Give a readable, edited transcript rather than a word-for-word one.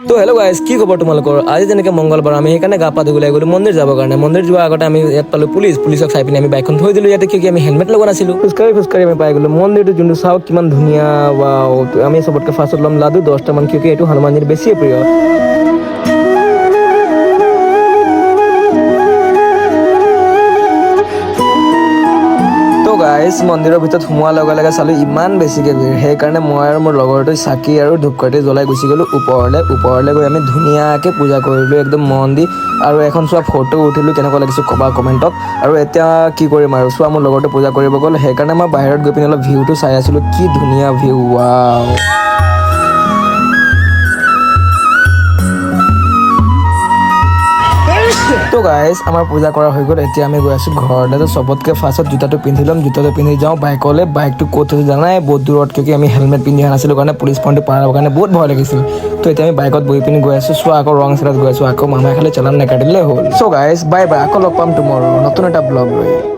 তো hello' guys, কি খবৰ তোমালোকৰ? আজি যেনেকে মংগলবাৰ আমি সেইকাৰণে গা পা ধুই ওলাই গ'লো মন্দিৰ যাবৰ কাৰণে। মন্দিৰ যোৱাৰ আগতে আমি ইয়াত পালো পুলিচক চাই পিনে আমি বাইকখন থৈ দিলো ইয়াতে, কিয় আমি হেলমেট লগোৱা নাছিলো। খোজকাঢ়ি আমি পাই গ'লো মন্দিৰটো, যোনটো চাওক কিমান ধুনীয়া। ৱাও, আমি চবতকে ফাৰ্ষ্টত ল'ম লাডু 10টা মান, কিয় এইটো হনুমানজিৰ বেছি প্ৰিয়। গাইজ, মন্দিৰৰ ভিতৰত সোমোৱাৰ লগে লগে চালো ইমান বেছিকে ভিৰ, সেইকাৰণে মই আৰু মোৰ লগৰটোৱে চাকি আৰু ধূপকাঠি জ্বলাই গুচি গ'লো ওপৰলে গৈ আমি ধুনীয়াকৈ পূজা কৰিলোঁ একদম মন দি, আৰু এখন চোৱা ফটো উঠিলোঁ, কেনেকুৱা লাগিছে ক'বা কমেণ্টত। আৰু এতিয়া কি কৰিম আৰু, চোৱা মোৰ লগৰটো পূজা কৰিব গ'ল, সেইকাৰণে মই বাহিৰত গৈ পিনে অলপ ভিউটো চাই আছিলোঁ, কি ধুনীয়া ভিউ, ৱাও। তো গাইজ, আমাৰ পূজা কৰা হৈ গ'ল, এতিয়া আমি গৈ আছোঁ ঘৰলৈ। তো চবতকৈ ফাৰ্ষ্টত জোতাটো পিন্ধি ল'ম, জোতাটো পিন্ধি যাওঁ বাইকলৈ। বাইকটো ক'ত হৈছে জানাই, বহুত দূৰত, কিয় আমি হেলমেট পিন্ধি অহা নাছিলোঁ কাৰণে পুলিচ পইণ্টটো পাৰ হ'বৰ কাৰণে বহুত ভয় লাগিছিল। তো এতিয়া আমি বাইকত বহি পিনি গৈ আছোঁ, চোৱা আকৌ ৰং চাইডত গৈ আছোঁ, আকৌ মামাই খালি চালান নাকাটিলে হ'ল। চ' গাইজ, বাই বাই, আকৌ লগ পাম তোমাৰ নতুন এটা ব্লগ লৈ।